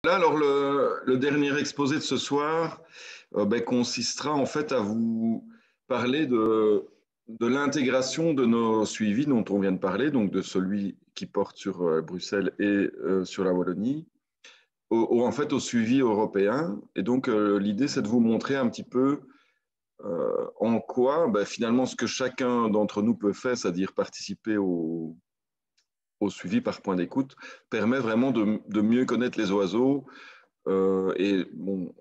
Là, alors, le dernier exposé de ce soir consistera en fait à vous parler de l'intégration de nos suivis dont on vient de parler, donc de celui qui porte sur Bruxelles et sur la Wallonie, en fait au suivi européen. Et donc, l'idée, c'est de vous montrer un petit peu en quoi, finalement, ce que chacun d'entre nous peut faire, c'est-à-dire participer au suivi par point d'écoute, permet vraiment de mieux connaître les oiseaux et bon,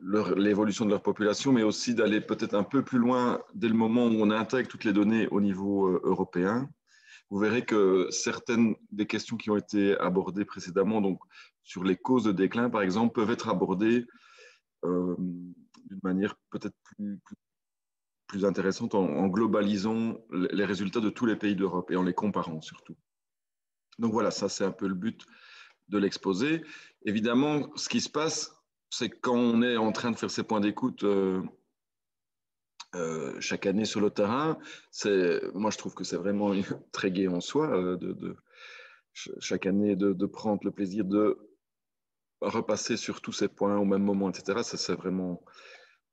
l'évolution de leur population, mais aussi d'aller peut-être un peu plus loin dès le moment où on intègre toutes les données au niveau européen. Vous verrez que certaines des questions qui ont été abordées précédemment, donc sur les causes de déclin par exemple, peuvent être abordées d'une manière peut-être plus intéressante en globalisant les résultats de tous les pays d'Europe et en les comparant surtout. Donc voilà, ça c'est un peu le but de l'exposé. Évidemment, ce qui se passe, c'est quand on est en train de faire ces points d'écoute chaque année sur le terrain, moi je trouve que c'est vraiment très gai en soi chaque année de prendre le plaisir de repasser sur tous ces points au même moment, etc. Ça c'est vraiment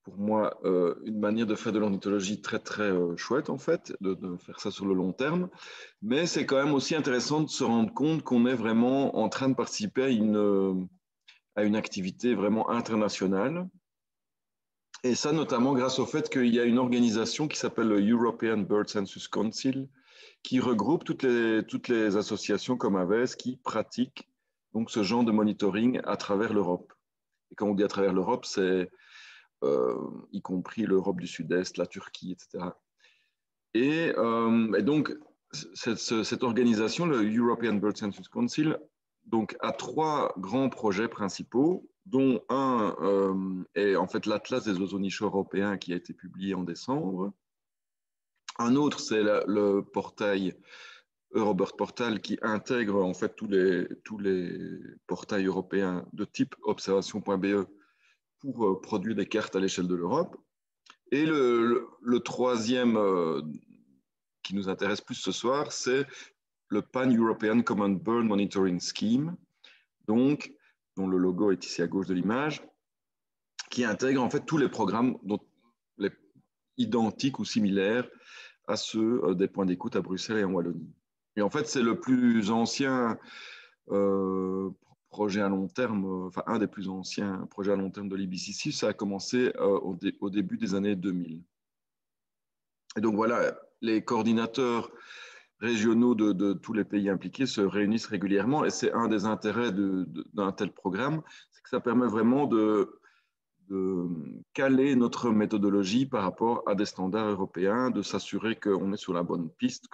pour moi une manière de faire de l'ornithologie très très chouette en fait, de faire ça sur le long terme. Mais c'est quand même aussi intéressant de se rendre compte qu'on est vraiment en train de participer à une activité vraiment internationale. Et ça, notamment grâce au fait qu'il y a une organisation qui s'appelle le European Bird Census Council, qui regroupe toutes les associations comme AVES qui pratiquent donc ce genre de monitoring à travers l'Europe. Et quand on dit à travers l'Europe, c'est y compris l'Europe du Sud-Est, la Turquie, etc. Et donc, cette organisation, le European Bird Census Council, donc, a trois grands projets principaux, dont un est en fait l'Atlas des oiseaux nicheurs européens qui a été publié en décembre. Un autre, c'est le portail Eurobird Portal qui intègre en fait tous les portails européens de type observation.be pour produire des cartes à l'échelle de l'Europe. Et le troisième qui nous intéresse plus ce soir, c'est le Pan-European Common Bird Monitoring Scheme, donc, dont le logo est ici à gauche de l'image, qui intègre en fait tous les programmes identiques ou similaires à ceux des points d'écoute à Bruxelles et en Wallonie. Et en fait, c'est le plus ancien projet à long terme, enfin un des plus anciens projets à long terme de l'IBCC. Ça a commencé au début des années 2000. Et donc voilà, les coordinateurs régionaux de tous les pays impliqués se réunissent régulièrement et c'est un des intérêts d'un tel programme, c'est que ça permet vraiment de caler notre méthodologie par rapport à des standards européens, de s'assurer qu'on est sur la bonne piste,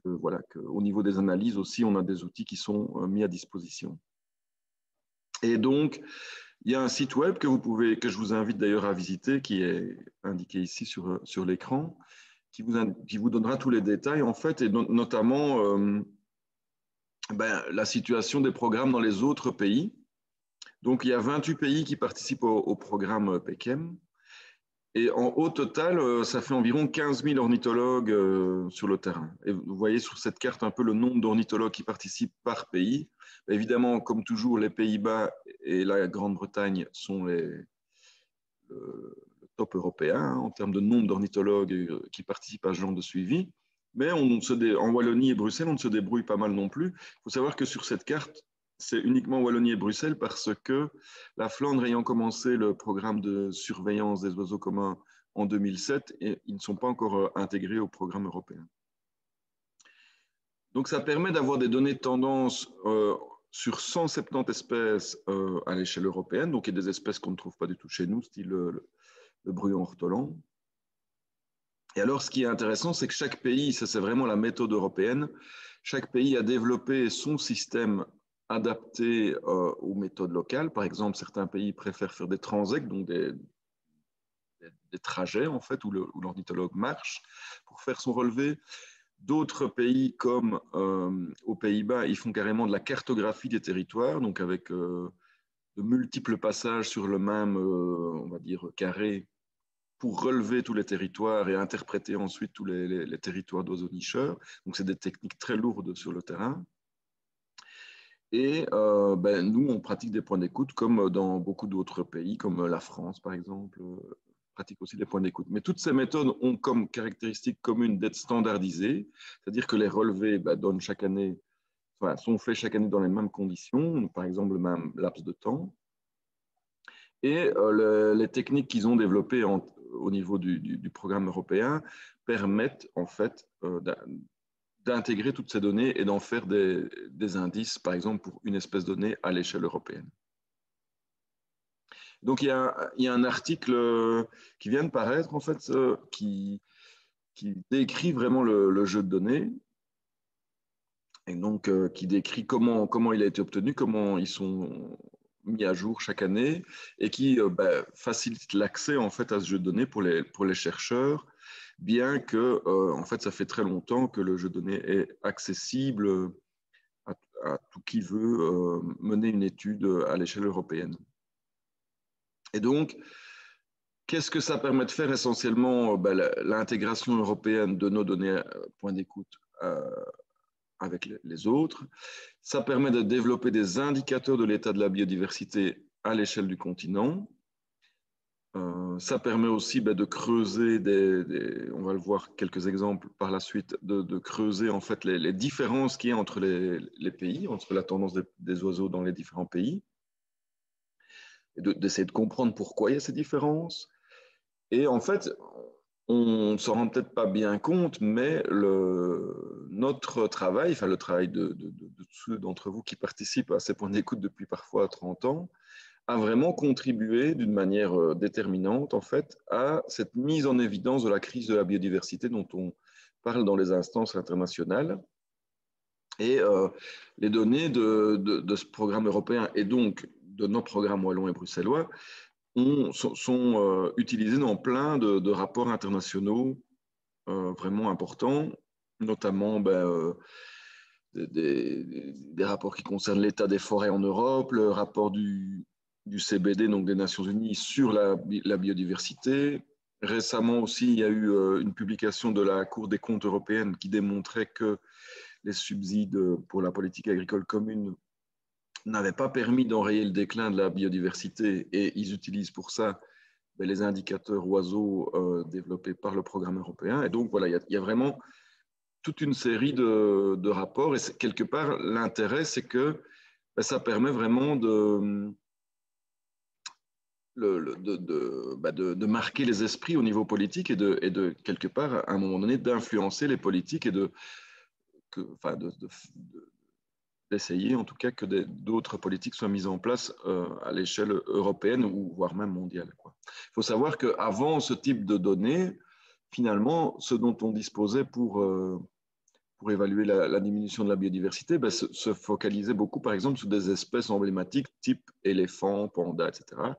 voilà, qu'au niveau des analyses aussi, on a des outils qui sont mis à disposition. Et donc, il y a un site web que je vous invite d'ailleurs à visiter, qui est indiqué ici sur l'écran, qui vous donnera tous les détails, en fait, et notamment la situation des programmes dans les autres pays. Donc, il y a 28 pays qui participent au programme PECEM. Et au total, ça fait environ 15 000 ornithologues sur le terrain. Et vous voyez sur cette carte un peu le nombre d'ornithologues qui participent par pays. Évidemment, comme toujours, les Pays-Bas et la Grande-Bretagne sont le top européen en termes de nombre d'ornithologues qui participent à ce genre de suivi. Mais en Wallonie et Bruxelles, on se débrouille pas mal non plus. Il faut savoir que sur cette carte, c'est uniquement Wallonie et Bruxelles parce que la Flandre ayant commencé le programme de surveillance des oiseaux communs en 2007, et ils ne sont pas encore intégrés au programme européen. Donc ça permet d'avoir des données de tendance sur 170 espèces à l'échelle européenne, donc il y a des espèces qu'on ne trouve pas du tout chez nous, style le bruyon ortolan. Et alors, ce qui est intéressant, c'est que chaque pays, ça c'est vraiment la méthode européenne, chaque pays a développé son système adapté aux méthodes locales. Par exemple, certains pays préfèrent faire des transects, donc des trajets en fait, où l'ornithologue marche pour faire son relevé. D'autres pays, comme aux Pays-Bas, ils font carrément de la cartographie des territoires, donc avec de multiples passages sur le même, on va dire, carré, pour relever tous les territoires et interpréter ensuite tous les territoires d'oiseaux nicheurs. Donc, c'est des techniques très lourdes sur le terrain. Et nous, on pratique des points d'écoute comme dans beaucoup d'autres pays, comme la France, par exemple, pratique aussi des points d'écoute. Mais toutes ces méthodes ont comme caractéristique commune d'être standardisées, c'est-à-dire que les relevés donnent chaque année, enfin, sont faits chaque année dans les mêmes conditions, par exemple le même laps de temps. Et les techniques qu'ils ont développées au niveau du programme européen permettent en fait d'intégrer toutes ces données et d'en faire des indices, par exemple, pour une espèce donnée à l'échelle européenne. Donc, il y a un article qui vient de paraître, en fait, qui décrit vraiment le jeu de données, et donc qui décrit comment il a été obtenu, comment ils sont mis à jour chaque année, et qui facilite l'accès, en fait, à ce jeu de données pour les chercheurs, bien que, en fait, ça fait très longtemps que le jeu de données est accessible à tout qui veut mener une étude à l'échelle européenne. Et donc, qu'est-ce que ça permet de faire essentiellement l'intégration européenne de nos données point d'écoute avec les autres. Ça permet de développer des indicateurs de l'état de la biodiversité à l'échelle du continent. Ça permet aussi de creuser on va le voir quelques exemples par la suite, de creuser en fait les différences qu'il y a entre les pays, entre la tendance des oiseaux dans les différents pays, et d'essayer de comprendre pourquoi il y a ces différences. Et en fait, on ne s'en rend peut-être pas bien compte, mais notre travail, enfin le travail de ceux d'entre vous qui participent à ces points d'écoute depuis parfois 30 ans, a vraiment contribué d'une manière déterminante, en fait, à cette mise en évidence de la crise de la biodiversité dont on parle dans les instances internationales. Et les données de ce programme européen et donc de nos programmes wallons et bruxellois sont utilisés dans plein de rapports internationaux vraiment importants, notamment des rapports qui concernent l'état des forêts en Europe, le rapport du CBD, donc des Nations Unies, sur la biodiversité. Récemment aussi, il y a eu une publication de la Cour des comptes européenne qui démontrait que les subsides pour la politique agricole commune n'avaient pas permis d'enrayer le déclin de la biodiversité et ils utilisent pour ça les indicateurs oiseaux développés par le programme européen. Et donc, voilà, il y a vraiment toute une série de rapports. Et quelque part, l'intérêt, c'est que ça permet vraiment de marquer les esprits au niveau politique et de quelque part, à un moment donné, d'influencer les politiques et d'essayer en tout cas que d'autres politiques soient mises en place à l'échelle européenne ou voire même mondiale. Il faut savoir qu'avant ce type de données, finalement, ce dont on disposait pour évaluer la diminution de la biodiversité, se focalisait beaucoup, par exemple, sur des espèces emblématiques type éléphant, panda, etc.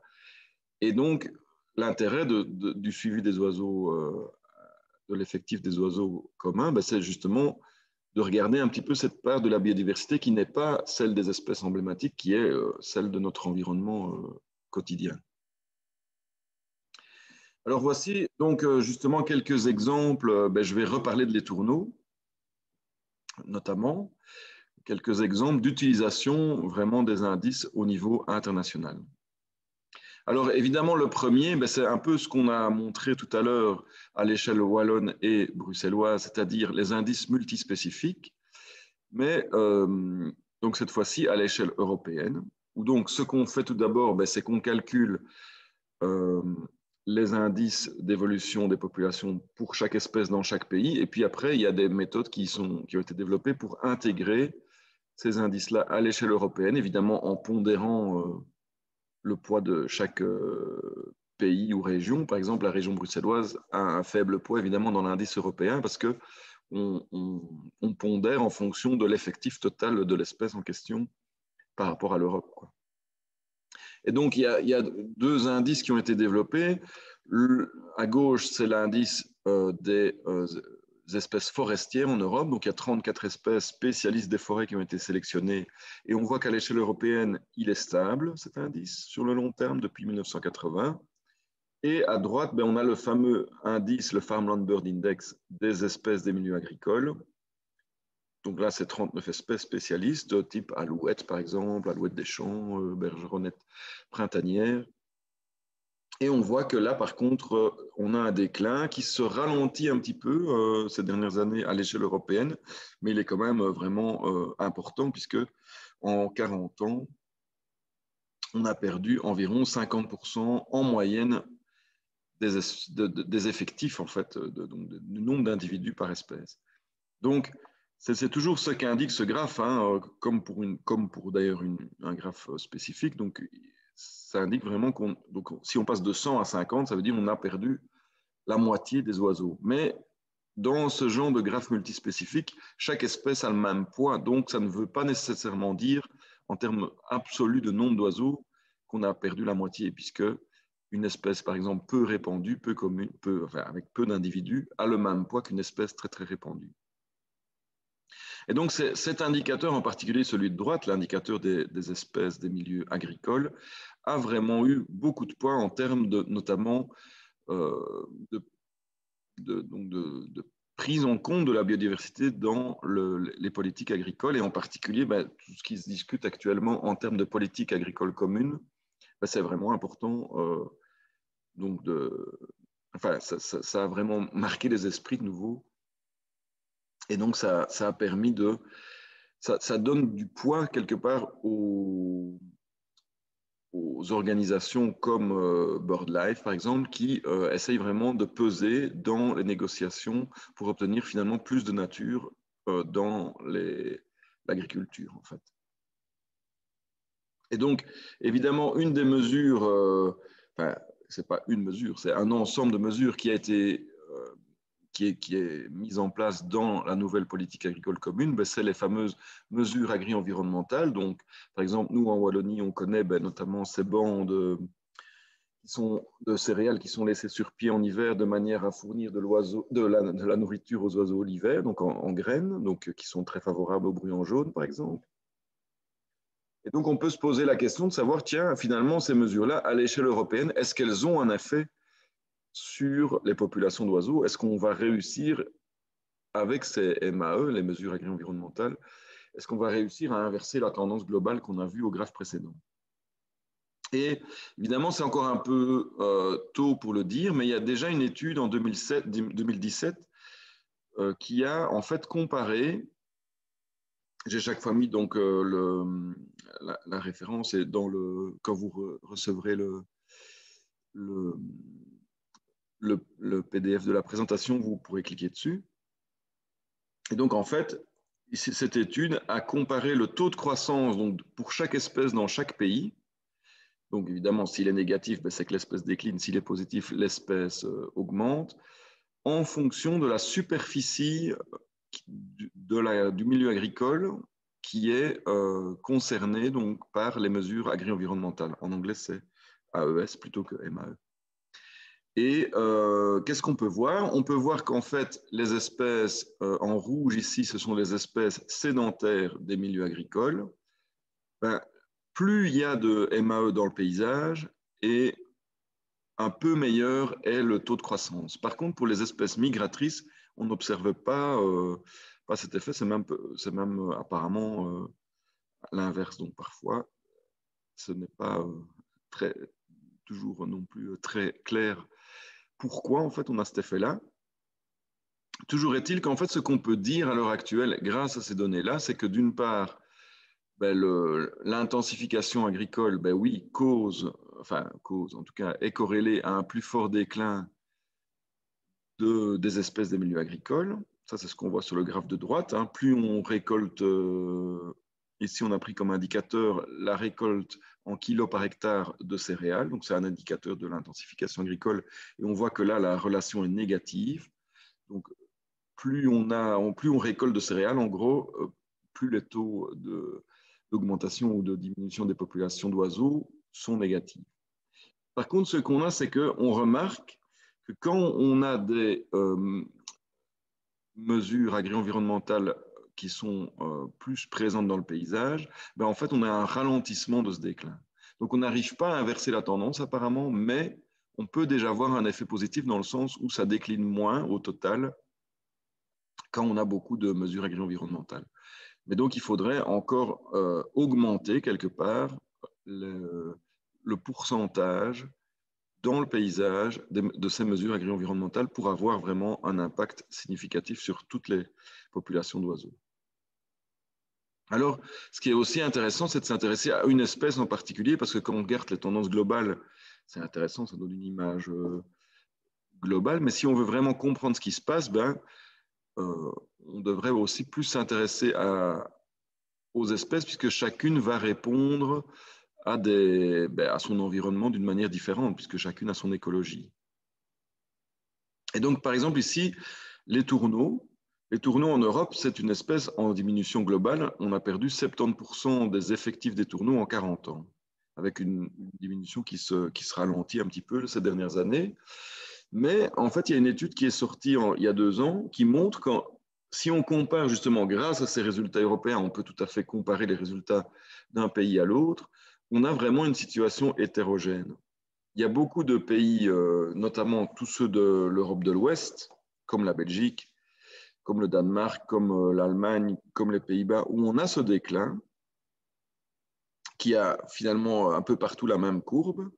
Et donc, l'intérêt du suivi des oiseaux, de l'effectif des oiseaux communs, c'est justement de regarder un petit peu cette part de la biodiversité qui n'est pas celle des espèces emblématiques, qui est celle de notre environnement quotidien. Alors voici donc justement quelques exemples. Je vais reparler de l'étourneau, notamment quelques exemples d'utilisation vraiment des indices au niveau international. Alors évidemment, le premier, c'est un peu ce qu'on a montré tout à l'heure à l'échelle wallonne et bruxelloise, c'est-à-dire les indices multispécifiques, mais donc cette fois-ci à l'échelle européenne, où donc ce qu'on fait tout d'abord, c'est qu'on calcule les indices d'évolution des populations pour chaque espèce dans chaque pays, et puis après, il y a des méthodes qui ont été développées pour intégrer ces indices-là à l'échelle européenne, évidemment en pondérant le poids de chaque pays ou région. Par exemple, la région bruxelloise a un faible poids, évidemment, dans l'indice européen parce que on pondère en fonction de l'effectif total de l'espèce en question par rapport à l'Europe. Et donc, il y a deux indices qui ont été développés. À gauche, c'est l'indice des espèces forestières en Europe. Donc, il y a 34 espèces spécialistes des forêts qui ont été sélectionnées. Et on voit qu'à l'échelle européenne, il est stable, cet indice, sur le long terme, depuis 1980. Et à droite, on a le fameux indice, le Farmland Bird Index, des espèces des milieux agricoles. Donc là, c'est 39 espèces spécialistes, type alouette, par exemple, alouette des champs, bergeronnette printanière. Et on voit que là, par contre, on a un déclin qui se ralentit un petit peu ces dernières années à l'échelle européenne, mais il est quand même vraiment important puisque en 40 ans, on a perdu environ 50% en moyenne des effectifs, en fait, du nombre d'individus par espèce. Donc, c'est toujours ce qu'indique ce graphe, hein, comme pour d'ailleurs un graphe spécifique. Donc, ça indique vraiment si on passe de 100 à 50, ça veut dire qu'on a perdu la moitié des oiseaux. Mais dans ce genre de graphe multispécifique, chaque espèce a le même poids. Donc, ça ne veut pas nécessairement dire, en termes absolus de nombre d'oiseaux, qu'on a perdu la moitié, puisque une espèce, par exemple, peu répandue, peu commune, avec peu d'individus, a le même poids qu'une espèce très, très répandue. Et donc, cet indicateur, en particulier celui de droite, l'indicateur des espèces des milieux agricoles, a vraiment eu beaucoup de points en termes notamment de prise en compte de la biodiversité dans les politiques agricoles et en particulier tout ce qui se discute actuellement en termes de politique agricole commune, c'est vraiment important. Ça a vraiment marqué les esprits de nouveau. Et donc, ça a permis ça donne du poids quelque part aux organisations comme BirdLife, par exemple, qui essayent vraiment de peser dans les négociations pour obtenir finalement plus de nature dans l'agriculture, en fait. Et donc, évidemment, une des mesures, c'est pas une mesure, c'est un ensemble de mesures qui a été qui est mise en place dans la nouvelle politique agricole commune, c'est les fameuses mesures agri-environnementales. Donc, par exemple, nous, en Wallonie, on connaît notamment ces bancs de céréales qui sont laissées sur pied en hiver de manière à fournir de la nourriture aux oiseaux l'hiver, donc en graines, donc, qui sont très favorables au bruit en jaune, par exemple. Et donc, on peut se poser la question de savoir, tiens, finalement, ces mesures-là, à l'échelle européenne, est-ce qu'elles ont un effet sur les populations d'oiseaux? Est-ce qu'on va réussir avec ces MAE, les mesures agri-environnementales, est-ce qu'on va réussir à inverser la tendance globale qu'on a vue au graphe précédent? Et évidemment, c'est encore un peu tôt pour le dire, mais il y a déjà une étude en 2017 qui a en fait comparé, j'ai chaque fois mis donc la référence et quand vous recevrez le PDF de la présentation, vous pourrez cliquer dessus. Et donc, en fait, cette étude a comparé le taux de croissance donc, pour chaque espèce dans chaque pays. Donc, évidemment, s'il est négatif, c'est que l'espèce décline. S'il est positif, l'espèce augmente en fonction de la superficie du milieu agricole qui est concerné donc, par les mesures agri-environnementales. En anglais, c'est AES plutôt que MAE. Et qu'est-ce qu'on peut voir? On peut voir qu'en fait, les espèces en rouge ici, ce sont les espèces sédentaires des milieux agricoles. Plus il y a de MAE dans le paysage et un peu meilleur est le taux de croissance. Par contre, pour les espèces migratrices, on n'observe pas cet effet, c'est même apparemment l'inverse. Donc parfois, ce n'est pas toujours non plus très clair pourquoi en fait on a cet effet-là. Toujours est-il qu'en fait ce qu'on peut dire à l'heure actuelle grâce à ces données-là, c'est que d'une part, l'intensification agricole, oui, cause, en tout cas, est corrélée à un plus fort déclin des espèces des milieux agricoles. Ça, c'est ce qu'on voit sur le graphe de droite. Hein. Plus on récolte, ici on a pris comme indicateur la récolte en kilos par hectare de céréales, donc c'est un indicateur de l'intensification agricole, et on voit que là, la relation est négative. Donc, plus on récolte de céréales, en gros, plus les taux d'augmentation ou de diminution des populations d'oiseaux sont négatifs. Par contre, ce qu'on a, c'est qu'on remarque que quand on a des mesures agri-environnementales qui sont plus présentes dans le paysage, en fait, on a un ralentissement de ce déclin. Donc, on n'arrive pas à inverser la tendance apparemment, mais on peut déjà voir un effet positif dans le sens où ça décline moins au total quand on a beaucoup de mesures agri-environnementales. Mais donc, il faudrait encore augmenter quelque part le pourcentage dans le paysage de ces mesures agri-environnementales pour avoir vraiment un impact significatif sur toutes les populations d'oiseaux. Alors, ce qui est aussi intéressant, c'est de s'intéresser à une espèce en particulier, parce que quand on regarde les tendances globales, c'est intéressant, ça donne une image globale, mais si on veut vraiment comprendre ce qui se passe, on devrait aussi plus s'intéresser aux espèces, puisque chacune va répondre à son environnement d'une manière différente, puisque chacune a son écologie. Et donc, par exemple, ici, les tourneaux en Europe, c'est une espèce en diminution globale. On a perdu 70% des effectifs des tourneaux en 40 ans, avec une diminution qui se ralentit un petit peu ces dernières années. Mais en fait, il y a une étude qui est sortie il y a 2 ans qui montre que si on compare justement grâce à ces résultats européens, on peut tout à fait comparer les résultats d'un pays à l'autre, on a vraiment une situation hétérogène. Il y a beaucoup de pays, notamment tous ceux de l'Europe de l'Ouest, comme la Belgique, comme le Danemark, comme l'Allemagne, comme les Pays-Bas, où on a ce déclin qui a finalement un peu partout la même courbe.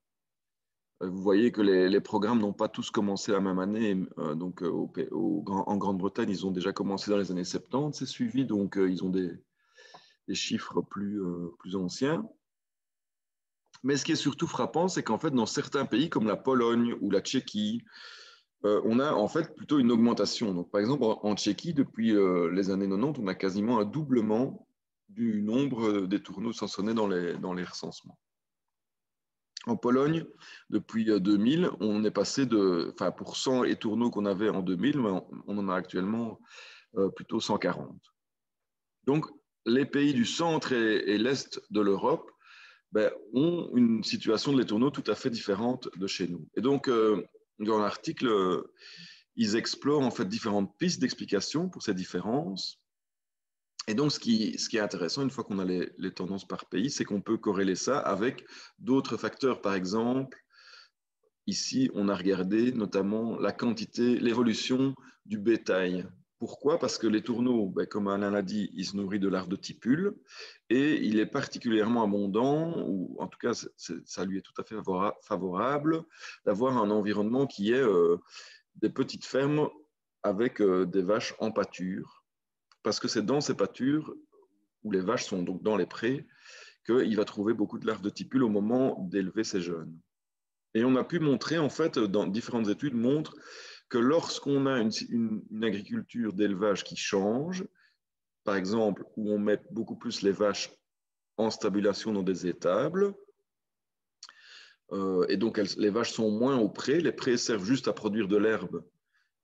Vous voyez que les programmes n'ont pas tous commencé la même année. Donc, en Grande-Bretagne, ils ont déjà commencé dans les années 70, c'est suivi, donc ils ont des chiffres plus anciens. Mais ce qui est surtout frappant, c'est qu'en fait, dans certains pays comme la Pologne ou la Tchéquie, on a en fait plutôt une augmentation. Donc, par exemple, en Tchéquie, depuis les années 90, on a quasiment un doublement du nombre des tourneaux sanctionnés dans les recensements. En Pologne, depuis 2000, on est passé pour 100 étourneaux qu'on avait en 2000, on en a actuellement plutôt 140. Donc, les pays du centre et l'est de l'Europe ont une situation de l'étourneau tout à fait différente de chez nous. Et donc, dans l'article, ils explorent en fait différentes pistes d'explication pour ces différences. Et donc, ce qui est intéressant, une fois qu'on a les tendances par pays, c'est qu'on peut corréler ça avec d'autres facteurs. Par exemple, ici, on a regardé notamment la quantité, l'évolution du bétail. Pourquoi? Parce que les tourneaux, comme Alain l'a dit, ils se nourrissent de larves de tipules et il est particulièrement abondant, ou en tout cas, ça lui est tout à fait favorable, d'avoir un environnement qui est des petites fermes avec des vaches en pâture. Parce que c'est dans ces pâtures, où les vaches sont donc dans les prés, qu'il va trouver beaucoup de larves de tipules au moment d'élever ses jeunes. Et on a pu montrer, en fait, dans différentes études, montrent que lorsqu'on a une agriculture d'élevage qui change, par exemple, où on met beaucoup plus les vaches en stabulation dans des étables, et donc les vaches sont moins au pré, les prés servent juste à produire de l'herbe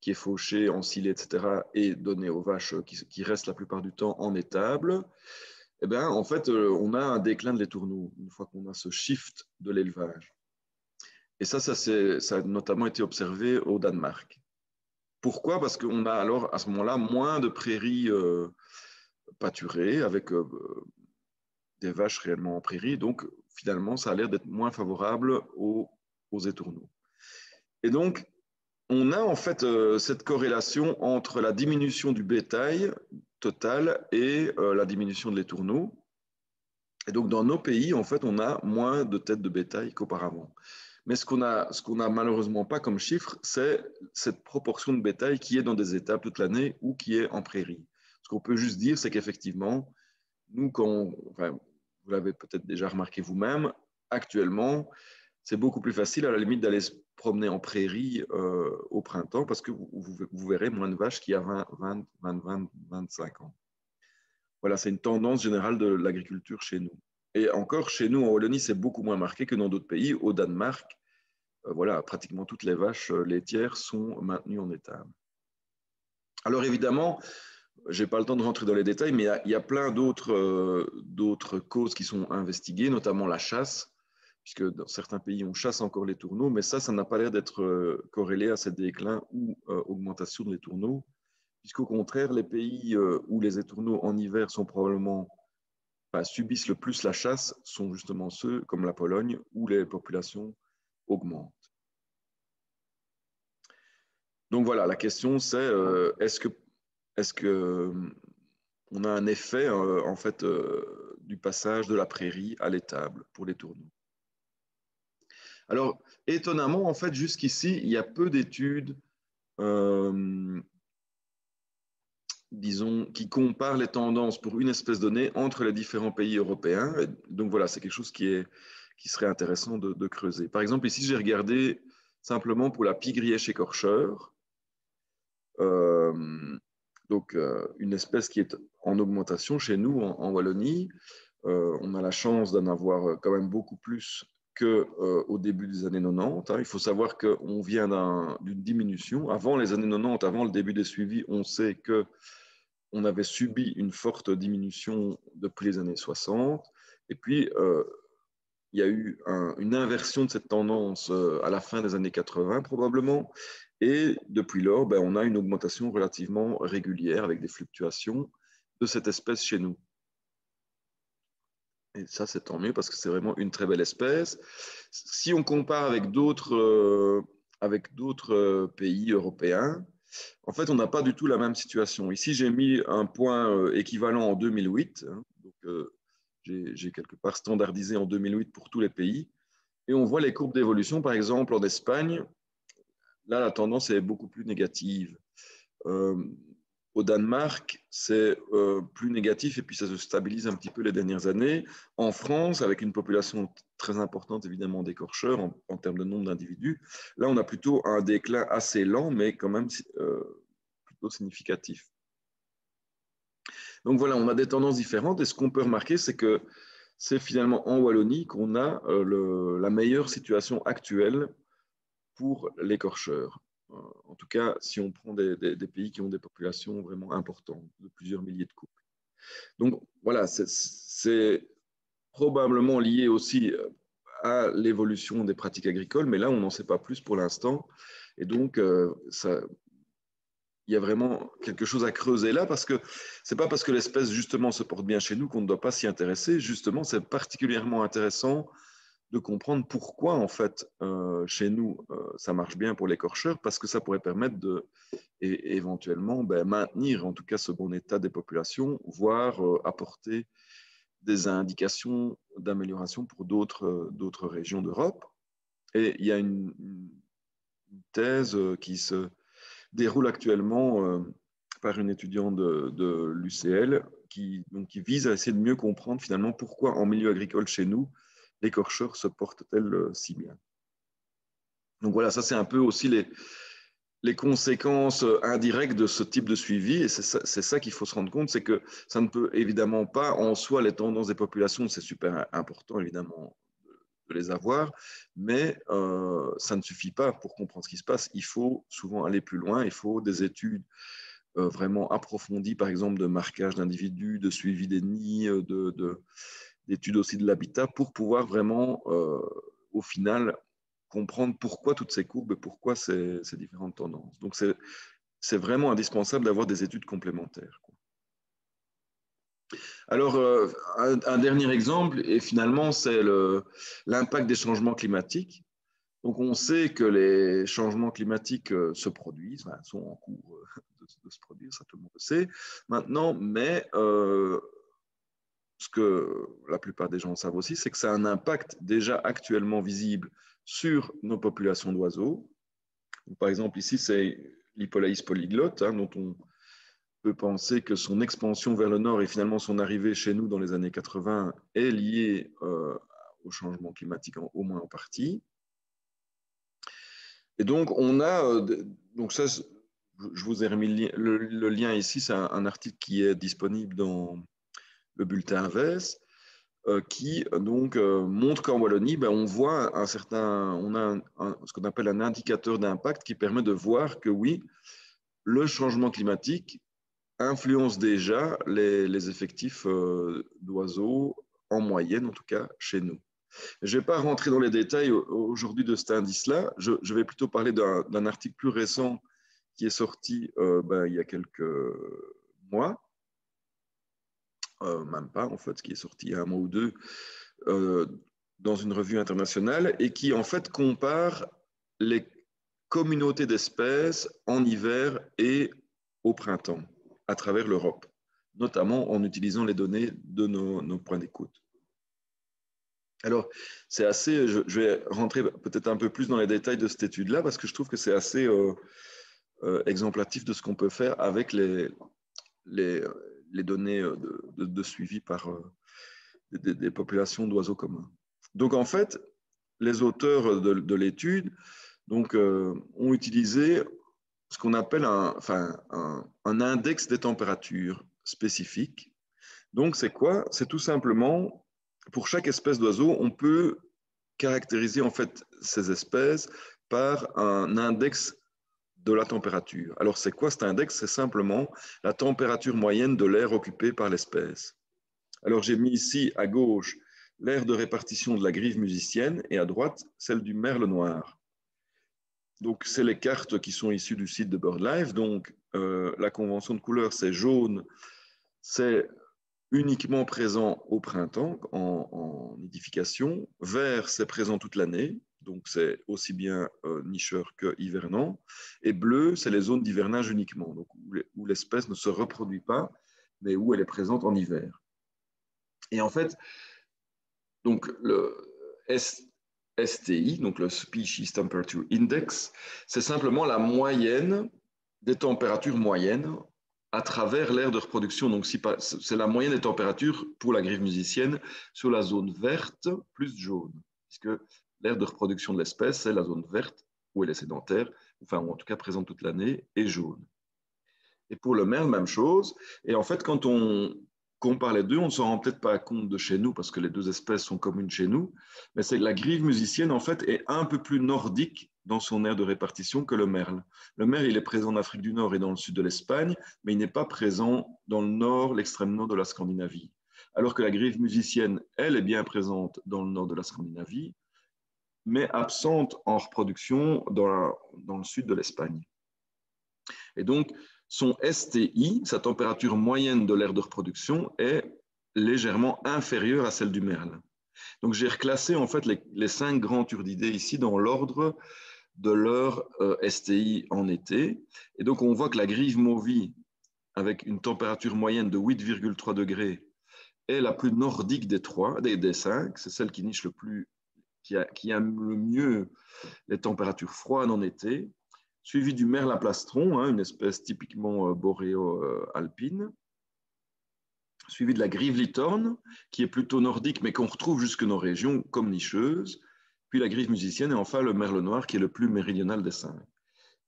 qui est fauchée, ensilée, etc., et donnée aux vaches qui restent la plupart du temps en étable, eh bien, en fait, on a un déclin de l'étourneau, une fois qu'on a ce shift de l'élevage. Et ça a notamment été observé au Danemark. Pourquoi? Parce qu'on a alors, à ce moment-là, moins de prairies pâturées avec des vaches réellement en prairie. Donc, finalement, ça a l'air d'être moins favorable aux étourneaux. Et donc, on a en fait cette corrélation entre la diminution du bétail total et la diminution de l'étourneau. Et donc, dans nos pays, en fait, on a moins de têtes de bétail qu'auparavant. Mais ce qu'on a malheureusement pas comme chiffre, c'est cette proportion de bétail qui est dans des étables toute l'année ou qui est en prairie. Ce qu'on peut juste dire, c'est qu'effectivement, nous, vous l'avez peut-être déjà remarqué vous-même, actuellement, c'est beaucoup plus facile à la limite d'aller se promener en prairie au printemps parce que vous verrez moins de vaches qu'il y a 25 ans. Voilà, c'est une tendance générale de l'agriculture chez nous. Et encore, chez nous, en Wallonie, c'est beaucoup moins marqué que dans d'autres pays. Au Danemark, voilà, pratiquement toutes les vaches laitières sont maintenues en étable. Alors évidemment, je n'ai pas le temps de rentrer dans les détails, mais il y a plein d'autres causes qui sont investiguées, notamment la chasse, puisque dans certains pays, on chasse encore les tourneaux, mais ça n'a pas l'air d'être corrélé à ces déclins ou augmentation des tourneaux, puisqu'au contraire, les pays où les étourneaux en hiver sont probablement subissent le plus la chasse sont justement ceux comme la Pologne où les populations augmentent. Donc voilà, la question c'est est-ce est-ce qu'on a un effet en fait du passage de la prairie à l'étable pour les tourneaux? Alors, étonnamment, en fait, jusqu'ici, il y a peu d'études, disons, qui comparent les tendances pour une espèce donnée entre les différents pays européens. Et donc voilà, c'est quelque chose qui serait intéressant de creuser. Par exemple, ici, j'ai regardé simplement pour la pie-grièche écorcheur, donc une espèce qui est en augmentation chez nous en Wallonie. On a la chance d'en avoir quand même beaucoup plus qu'au début des années 90. Il faut savoir qu'on vient d'une diminution. Avant les années 90, avant le début des suivis, on sait qu'on avait subi une forte diminution depuis les années 60. Et puis, il y a eu une inversion de cette tendance à la fin des années 80 probablement. Et depuis lors, ben, on a une augmentation relativement régulière avec des fluctuations de cette espèce chez nous. Et ça, c'est tant mieux parce que c'est vraiment une très belle espèce. Si on compare avec d'autres pays européens, en fait, on n'a pas du tout la même situation. Ici, j'ai mis un point équivalent en 2008. Hein, donc, j'ai quelque part standardisé en 2008 pour tous les pays. Et on voit les courbes d'évolution. Par exemple, en Espagne, là, la tendance est beaucoup plus négative. Au Danemark, c'est plus négatif et puis ça se stabilise un petit peu les dernières années. En France, avec une population très importante évidemment d'écorcheurs en termes de nombre d'individus, là on a plutôt un déclin assez lent mais quand même plutôt significatif. Donc voilà, on a des tendances différentes et ce qu'on peut remarquer, c'est que c'est finalement en Wallonie qu'on a la meilleure situation actuelle pour l'écorcheur. En tout cas, si on prend des pays qui ont des populations vraiment importantes, de plusieurs milliers de couples. Donc voilà, c'est probablement lié aussi à l'évolution des pratiques agricoles, mais là, on n'en sait pas plus pour l'instant. Et donc, il y a vraiment quelque chose à creuser là, parce que c'est pas parce que l'espèce, justement, se porte bien chez nous qu'on ne doit pas s'y intéresser. Justement, c'est particulièrement intéressant de comprendre pourquoi, en fait, chez nous, ça marche bien pour l'écorcheur, parce que ça pourrait permettre de, et éventuellement, maintenir, en tout cas, ce bon état des populations, voire apporter des indications d'amélioration pour d'autres régions d'Europe. Et il y a une thèse qui se déroule actuellement par une étudiante de l'UCL qui vise à essayer de mieux comprendre finalement pourquoi en milieu agricole chez nous, l'écorcheur se porte-t-elle si bien. Donc voilà, ça c'est un peu aussi les conséquences indirectes de ce type de suivi, et c'est ça qu'il faut se rendre compte, c'est que ça ne peut évidemment pas, en soi, les tendances des populations, c'est super important évidemment de les avoir, mais ça ne suffit pas pour comprendre ce qui se passe. Il faut souvent aller plus loin, il faut des études vraiment approfondies, par exemple de marquage d'individus, de suivi des nids, d'études aussi de l'habitat, pour pouvoir vraiment, au final, comprendre pourquoi toutes ces courbes et pourquoi ces différentes tendances. Donc, c'est vraiment indispensable d'avoir des études complémentaires. Alors, un dernier exemple, et finalement, c'est l'impact des changements climatiques. Donc, on sait que les changements climatiques se produisent, enfin, sont en cours de se produire, ça tout le monde le sait maintenant, mais ce que la plupart des gens savent aussi, c'est que ça a un impact déjà actuellement visible sur nos populations d'oiseaux. Par exemple, ici, c'est l'Hippolaïs polyglotte, hein, dont on peut penser que son expansion vers le nord et finalement son arrivée chez nous dans les années 80 est liée au changement climatique, au moins en partie. Et donc, on a, donc ça, je vous ai remis le lien ici, c'est un article qui est disponible dans le bulletin AVES, qui donc montre qu'en Wallonie, on voit on a ce qu'on appelle un indicateur d'impact qui permet de voir que oui, le changement climatique influence déjà les effectifs d'oiseaux, en moyenne en tout cas, chez nous. Je ne vais pas rentrer dans les détails aujourd'hui de cet indice-là, je vais plutôt parler d'un article plus récent qui est sorti il y a quelques mois, même pas en fait, qui est sorti il y a un mois ou deux, dans une revue internationale et qui en fait compare les communautés d'espèces en hiver et au printemps. à travers l'Europe, notamment en utilisant les données de nos points d'écoute. Alors, c'est assez, je vais rentrer peut-être un peu plus dans les détails de cette étude-là, parce que je trouve que c'est assez exemplatif de ce qu'on peut faire avec les données de suivi par des populations d'oiseaux communs. Donc, en fait, les auteurs de l'étude ont utilisé ce qu'on appelle un index des températures spécifique. Donc, c'est quoi? C'est tout simplement, pour chaque espèce d'oiseau, on peut caractériser en fait ces espèces par un index de la température. Alors, c'est quoi cet index? C'est simplement la température moyenne de l'air occupé par l'espèce. Alors, j'ai mis ici à gauche l'aire de répartition de la grive musicienne et à droite celle du merle noir. Donc, c'est les cartes qui sont issues du site de BirdLife. Donc, la convention de couleur, c'est jaune, c'est uniquement présent au printemps en nidification. Vert, c'est présent toute l'année, donc c'est aussi bien nicheur que hivernant. Et bleu, c'est les zones d'hivernage uniquement, donc où l'espèce ne se reproduit pas, mais où elle est présente en hiver. Et en fait, donc le STI, donc le Species Temperature Index, c'est simplement la moyenne des températures moyennes à travers l'aire de reproduction. Donc, c'est la moyenne des températures pour la grive musicienne sur la zone verte plus jaune, puisque l'aire de reproduction de l'espèce, c'est la zone verte où elle est sédentaire, enfin, ou en tout cas présente toute l'année, et jaune. Et pour le merle, même chose. Et en fait, quand on compare les deux, on ne s'en rend peut-être pas compte de chez nous, parce que les deux espèces sont communes chez nous, mais c'est que la grive musicienne, en fait, est un peu plus nordique dans son aire de répartition que le merle. Le merle, il est présent en Afrique du Nord et dans le sud de l'Espagne, mais il n'est pas présent dans le nord, l'extrême nord de la Scandinavie. Alors que la grive musicienne, elle, est bien présente dans le nord de la Scandinavie, mais absente en reproduction dans le sud de l'Espagne. Et donc, son STI, sa température moyenne de l'aire de reproduction, est légèrement inférieure à celle du merle. Donc, j'ai reclassé en fait les 5 grands turdidés ici dans l'ordre de leur STI en été. Et donc, on voit que la grive mauvie, avec une température moyenne de 8,3 degrés, est la plus nordique des 5. C'est celle qui niche le plus, qui aime le mieux les températures froides en été, suivi du merle à plastron, une espèce typiquement boréo-alpine, suivi de la grive litorne, qui est plutôt nordique, mais qu'on retrouve jusque nos régions comme nicheuse, puis la grive musicienne, et enfin le merle noir, qui est le plus méridional des 5.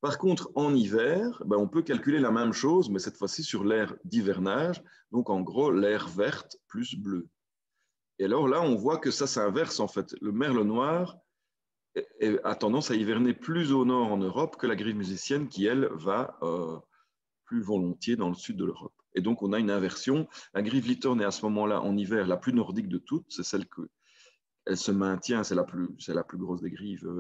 Par contre, en hiver, on peut calculer la même chose, mais cette fois-ci sur l'aire d'hivernage, donc en gros l'aire verte plus bleue. Et alors là, on voit que ça s'inverse en fait. Le merle noir a tendance à hiverner plus au nord en Europe que la grive musicienne qui, elle, va plus volontiers dans le sud de l'Europe. Et donc, on a une inversion. La grive litorne est à ce moment-là, en hiver, la plus nordique de toutes. C'est celle elle se maintient, c'est la plus grosse des grives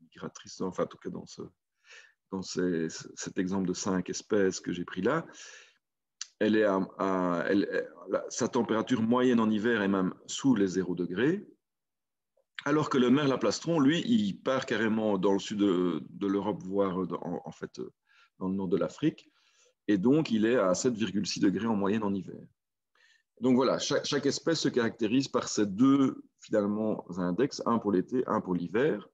migratrices, enfin, en tout cas dans cet exemple de 5 espèces que j'ai pris là. Elle est sa température moyenne en hiver est même sous les 0 degrés. Alors que le merle à plastron, lui, il part carrément dans le sud de l'Europe, voire en fait dans le nord de l'Afrique, et donc il est à 7,6 degrés en moyenne en hiver. Donc voilà, chaque espèce se caractérise par ces deux finalement index, un pour l'été, un pour l'hiver.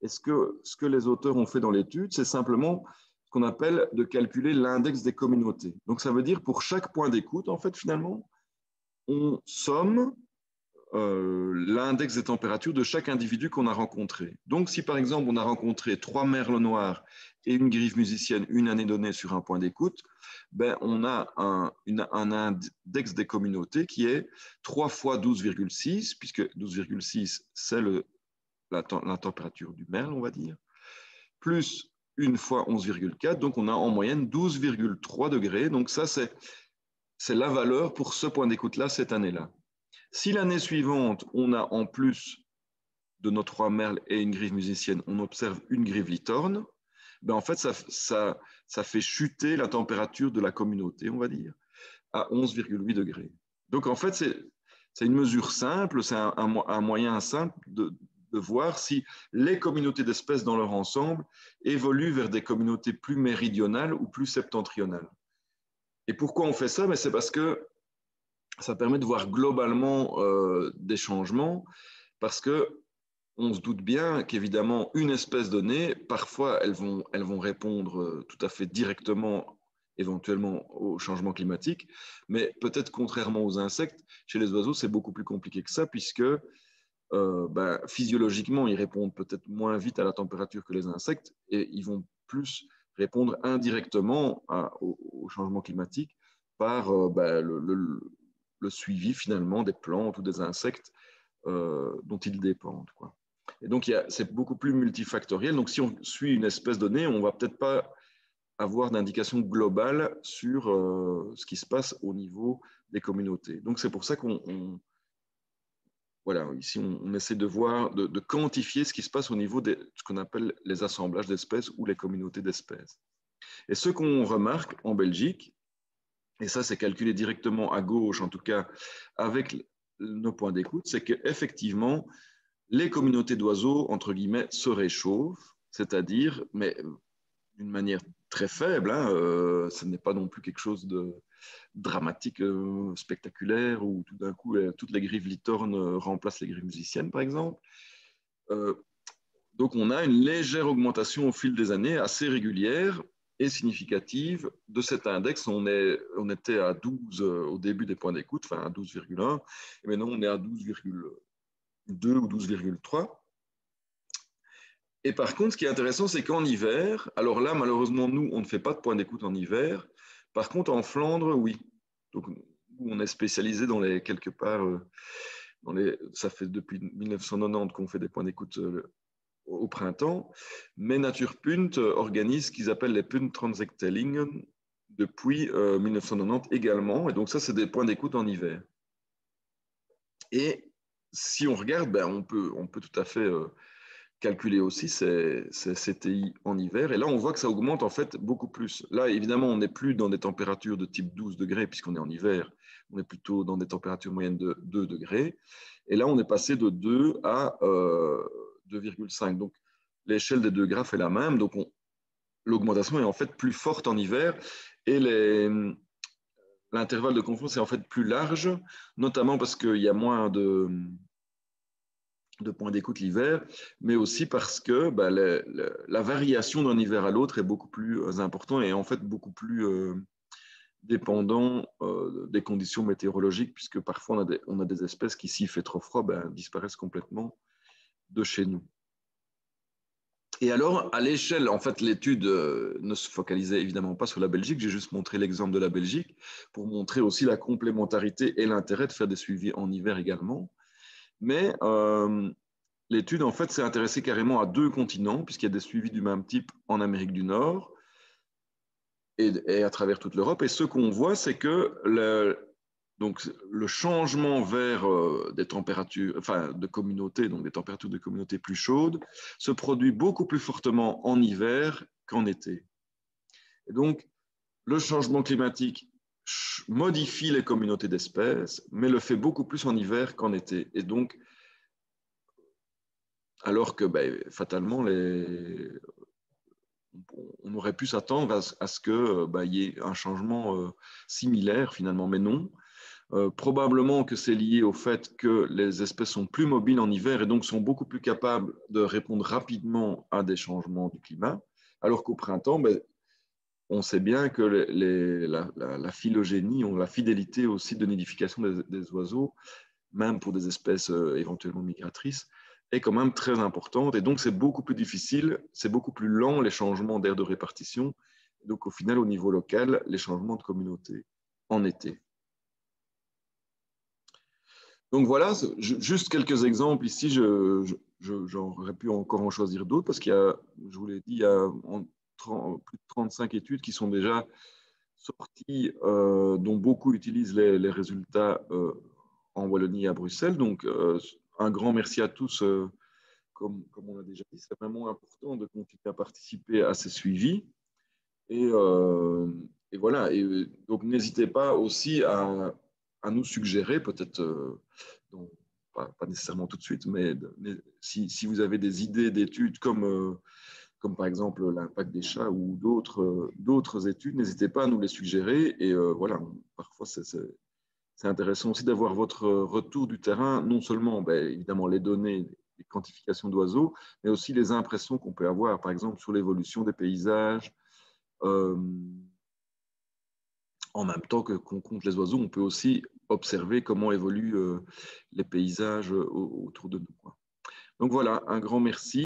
Et ce que les auteurs ont fait dans l'étude, c'est simplement ce qu'on appelle de calculer l'index des communautés. Donc ça veut dire pour chaque point d'écoute, en fait, finalement, on somme l'index des températures de chaque individu qu'on a rencontré. Donc, si par exemple on a rencontré 3 merles noirs et une grive musicienne une année donnée sur un point d'écoute, on a un index des communautés qui est 3 fois 12,6, puisque 12,6 c'est la température du merle, on va dire, plus 1 fois 11,4, donc on a en moyenne 12,3 degrés. Donc ça, c'est la valeur pour ce point d'écoute-là cette année-là. Si l'année suivante, on a en plus de nos 3 merles et une grive musicienne, on observe une grive litorne, en fait, ça fait chuter la température de la communauté, on va dire, à 11,8 degrés. Donc, en fait, c'est une mesure simple, c'est un moyen simple de voir si les communautés d'espèces dans leur ensemble évoluent vers des communautés plus méridionales ou plus septentrionales. Et pourquoi on fait ça? Mais c'est parce que ça permet de voir globalement des changements, parce que on se doute bien qu'évidemment, une espèce donnée, parfois, elles vont répondre tout à fait directement, éventuellement, au changement climatique, mais peut-être contrairement aux insectes, chez les oiseaux, c'est beaucoup plus compliqué que ça, puisque physiologiquement, ils répondent peut-être moins vite à la température que les insectes, et ils vont plus répondre indirectement au changement climatique par le suivi finalement des plantes ou des insectes dont ils dépendent, quoi. Et donc, c'est beaucoup plus multifactoriel. Donc, si on suit une espèce donnée, on ne va peut-être pas avoir d'indication globale sur ce qui se passe au niveau des communautés. Donc, c'est pour ça voilà, ici, on essaie de voir, de quantifier ce qui se passe au niveau de ce qu'on appelle les assemblages d'espèces ou les communautés d'espèces. Et ce qu'on remarque en Belgique, et ça, c'est calculé directement à gauche, en tout cas, avec nos points d'écoute, c'est qu'effectivement, les communautés d'oiseaux, entre guillemets, se réchauffent, c'est-à-dire, mais d'une manière très faible, hein, ce n'est pas non plus quelque chose de dramatique, spectaculaire, où tout d'un coup, toutes les grives litornes remplacent les grives musiciennes, par exemple. Euh, donc, on a une légère augmentation au fil des années, assez régulière et significative de cet index. On était à 12 au début des points d'écoute, enfin à 12,1, et maintenant on est à 12,2 ou 12,3. Et par contre, ce qui est intéressant, c'est qu'en hiver, alors là, malheureusement, nous, on ne fait pas de points d'écoute en hiver. Par contre, en Flandre, oui. Donc, nous, on est spécialisé dans les, quelque part, ça fait depuis 1990 qu'on fait des points d'écoute au printemps. Mais Naturpunt organise ce qu'ils appellent les Punttransectellingen depuis 1990 également. Et donc, ça, c'est des points d'écoute en hiver. Et si on regarde, on peut tout à fait calculer aussi ces CTI en hiver. Et là, on voit que ça augmente en fait beaucoup plus. Là, évidemment, on n'est plus dans des températures de type 12 degrés puisqu'on est en hiver. On est plutôt dans des températures moyennes de 2 degrés. Et là, on est passé de 2 à 2,5. Donc, l'échelle des deux graphes est la même. Donc, l'augmentation est en fait plus forte en hiver. Et l'intervalle de confiance est en fait plus large, notamment parce qu'il y a moins de points d'écoute l'hiver, mais aussi parce que la variation d'un hiver à l'autre est beaucoup plus importante et en fait beaucoup plus dépendant des conditions météorologiques, puisque parfois on a des espèces qui, s'il fait trop froid, disparaissent complètement de chez nous. Et alors, à l'échelle, en fait, l'étude ne se focalisait évidemment pas sur la Belgique. J'ai juste montré l'exemple de la Belgique pour montrer aussi la complémentarité et l'intérêt de faire des suivis en hiver également. Mais l'étude, en fait, s'est intéressée carrément à 2 continents, puisqu'il y a des suivis du même type en Amérique du Nord et à travers toute l'Europe. Et ce qu'on voit, c'est que donc, le changement vers des températures, enfin, de communautés, donc des températures de communautés plus chaudes, se produit beaucoup plus fortement en hiver qu'en été. Et donc, le changement climatique modifie les communautés d'espèces, mais le fait beaucoup plus en hiver qu'en été. Et donc, alors que fatalement, on aurait pu s'attendre à ce qu'il y ait un changement similaire finalement, mais non. Probablement que c'est lié au fait que les espèces sont plus mobiles en hiver et donc sont beaucoup plus capables de répondre rapidement à des changements du climat, alors qu'au printemps, on sait bien que la phylogénie, la fidélité au site de nidification des oiseaux, même pour des espèces éventuellement migratrices, est quand même très importante. Et donc, c'est beaucoup plus difficile, c'est beaucoup plus lent les changements d'aire de répartition. Donc, au final, au niveau local, les changements de communauté en été. Donc voilà, juste quelques exemples ici. J'aurais pu encore en choisir d'autres parce qu'il y a, je vous l'ai dit, il y a plus de 35 études qui sont déjà sorties, dont beaucoup utilisent les résultats en Wallonie et à Bruxelles. Donc, un grand merci à tous. Comme on l'a déjà dit, c'est vraiment important de continuer à participer à ces suivis. Et voilà. Et donc, n'hésitez pas aussi à nous suggérer, peut-être, pas nécessairement tout de suite, mais si vous avez des idées d'études comme comme par exemple l'impact des chats ou d'autres études, n'hésitez pas à nous les suggérer. Et voilà, parfois c'est intéressant aussi d'avoir votre retour du terrain, non seulement évidemment les données, les quantifications d'oiseaux, mais aussi les impressions qu'on peut avoir, par exemple sur l'évolution des paysages. En même temps qu'on compte les oiseaux, on peut aussi observer comment évoluent les paysages autour de nous. Donc voilà, un grand merci.